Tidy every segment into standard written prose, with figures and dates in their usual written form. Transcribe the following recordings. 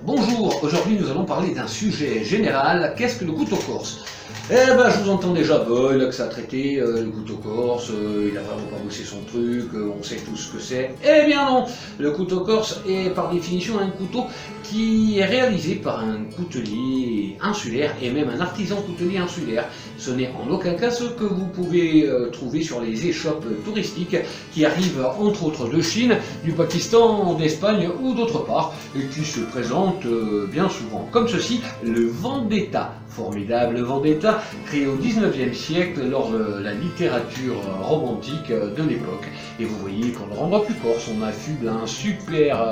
Bonjour, aujourd'hui nous allons parler d'un sujet général, qu'est-ce que le couteau corse? Eh ben je vous entends déjà, il a que ça à traiter, le couteau corse, il a vraiment pas bossé son truc, on sait tout ce que c'est. Eh bien non, le couteau corse est par définition un couteau qui est réalisé par un coutelier insulaire et même un artisan coutelier insulaire. Ce n'est en aucun cas ce que vous pouvez trouver sur les échoppes touristiques qui arrivent entre autres de Chine, du Pakistan, d'Espagne ou d'autre part et qui se présentent bien souvent comme ceci, le Vendetta. Formidable Vendetta, créé au 19e siècle lors de la littérature romantique de l'époque. Et vous voyez, pour le rendre plus corse, on affuble un super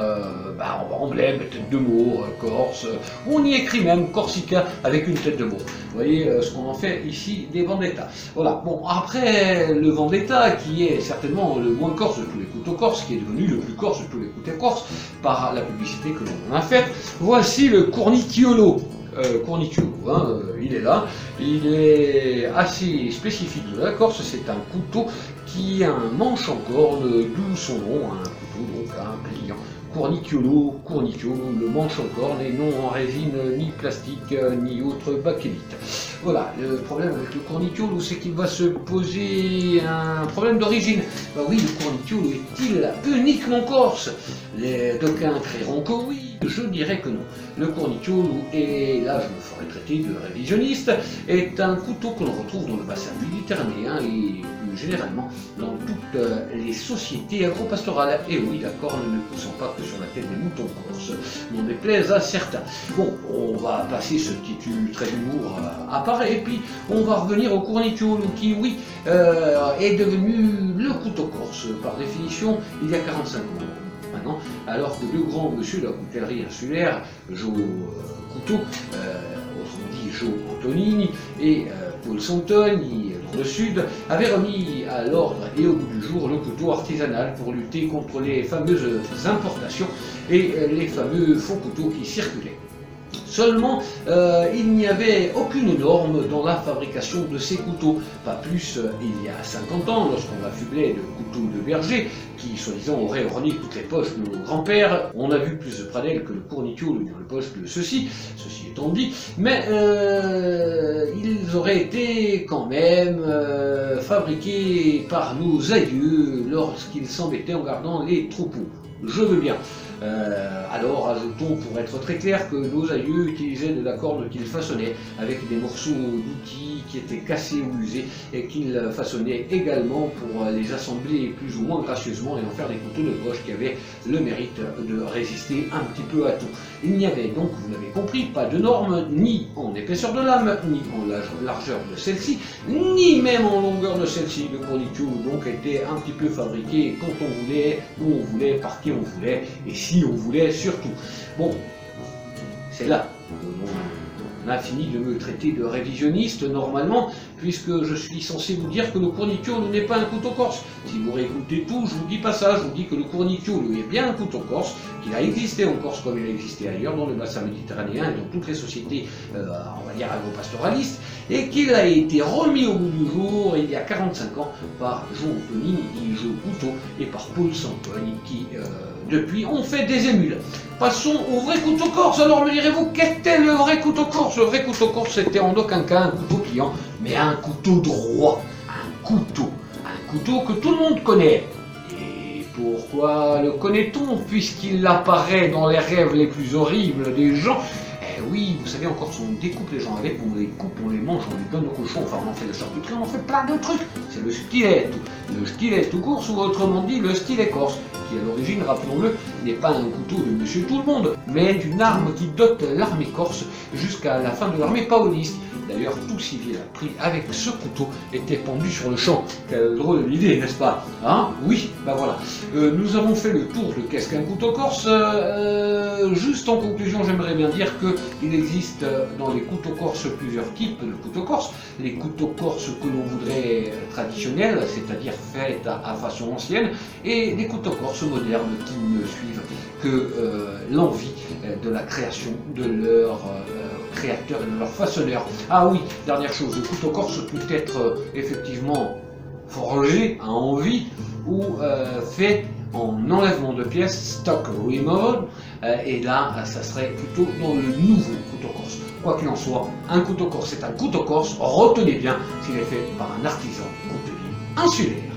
emblème, tête de mot, corse. On y écrit même Corsica avec une tête de mot. Vous voyez ce qu'on en fait ici des Vendetta. Voilà, bon, après le Vendetta, qui est certainement le moins corse de tous les couteaux corses, qui est devenu le plus corse de tous les couteaux corses, par la publicité que l'on en a faite, voici le Cornicchiolo. Il est là, il est assez spécifique de la Corse, c'est un couteau qui a un manche en corne, d'où son nom, un couteau donc un pliant. Cornicchiolo, le manche en corne et non en résine ni plastique ni autre bakélite. Voilà, le problème avec le cornicchiolo, c'est qu'il va se poser un problème d'origine. Ben oui, le cornicchiolo est-il uniquement corse? Les d'aucuns créeront que oui, je dirais que non. Le cornicchiolo, et là je me ferai traiter de révisionniste, est un couteau que l'on retrouve dans le bassin méditerranéen et plus généralement dans toutes les sociétés agro-pastorales. Et oui, la corne ne poussant pas que sur la tête des moutons corses, n'en déplaise à certains. Bon, on va passer ce petit trait d'humour à part, et puis on va revenir au cornicchiolo qui, oui, est devenu le couteau corse par définition il y a 45 ans. Maintenant, alors que le grand monsieur de la coutellerie insulaire, Jo Couteau, autrement dit Jo Antonini, et Paul Santoni, dans le sud, avaient remis à l'ordre et au bout du jour le couteau artisanal pour lutter contre les fameuses importations et les fameux faux couteaux qui circulaient. Seulement, il n'y avait aucune norme dans la fabrication de ces couteaux. Pas plus il y a 50 ans, lorsqu'on affublait de couteaux de berger, qui soi-disant auraient orné toutes les poches de nos grands-pères. On a vu plus de pradel que le cornicchiolo dans les poches de ceci étant dit, mais ils auraient été quand même fabriqués par nos aïeux lorsqu'ils s'embêtaient en gardant les troupeaux. Je veux bien. Alors ajoutons pour être très clair que nos aïeux utilisaient de la corde qu'ils façonnaient avec des morceaux d'outils qui étaient cassés ou usés et qu'ils façonnaient également pour les assembler plus ou moins gracieusement et en faire des couteaux de poche qui avaient le mérite de résister un petit peu à tout. Il n'y avait donc, vous l'avez compris, pas de normes ni en épaisseur de lame, ni en largeur de celle-ci, ni même en longueur de celle-ci. Le cornicchiolo donc était un petit peu fabriqué quand on voulait, où on voulait, par qui on voulait et si on voulait surtout. Bon, c'est là on a fini de me traiter de révisionniste normalement, puisque je suis censé vous dire que le cornicchiolo n'est pas un couteau corse. Si vous réécoutez tout, je vous dis pas ça, je vous dis que le cornicchiolo est bien un couteau corse, qu'il a existé en Corse comme il a existé ailleurs dans le bassin méditerranéen et dans toutes les sociétés, on va dire agro-pastoralistes, et qu'il a été remis au bout du jour il y a 45 ans par Jo Antonini, dit Jo Couteau, et par Paul Santoni, qui depuis ont fait des émules. Passons au vrai couteau corse. Alors me direz-vous, qu'était le vrai couteau corse? Le vrai couteau corse, c'était en aucun cas un couteau pliant, mais un couteau droit. Un couteau que tout le monde connaît. Et pourquoi le connaît-on? Puisqu'il apparaît dans les rêves les plus horribles des gens. Eh oui, vous savez, en Corse, on découpe les gens avec, on les coupe, on les mange, on les donne au cochon, enfin on en fait de charcuterie, on en fait plein de trucs. C'est le stylet. Le stylet tout corse, ou autrement dit le stylet corse, qui à l'origine, rappelons-le, n'est pas un couteau de monsieur tout le monde, mais d'une arme qui dote l'armée corse jusqu'à la fin de l'armée paoliste. D'ailleurs, tout civil pris avec ce couteau était pendu sur le champ. Quelle drôle d'idée, n'est-ce pas? Hein? Oui, ben voilà. Nous avons fait le tour de qu'est-ce qu'un couteau corse. Juste en conclusion, j'aimerais bien dire qu'il existe dans les couteaux corses plusieurs types de couteaux corse. Les couteaux corse que l'on voudrait traditionnels, c'est-à-dire faits à façon ancienne, et des couteaux corse modernes qui ne suivent que l'envie de la création de leur créateur et de leur façonneur. Ah oui, dernière chose, le couteau corse peut être effectivement forgé à envie ou fait en enlèvement de pièces, stock removal, et là, ça serait plutôt dans le nouveau couteau corse. Quoi qu'il en soit, un couteau corse est un couteau corse, retenez bien s'il est fait par un artisan coutelier insulaire.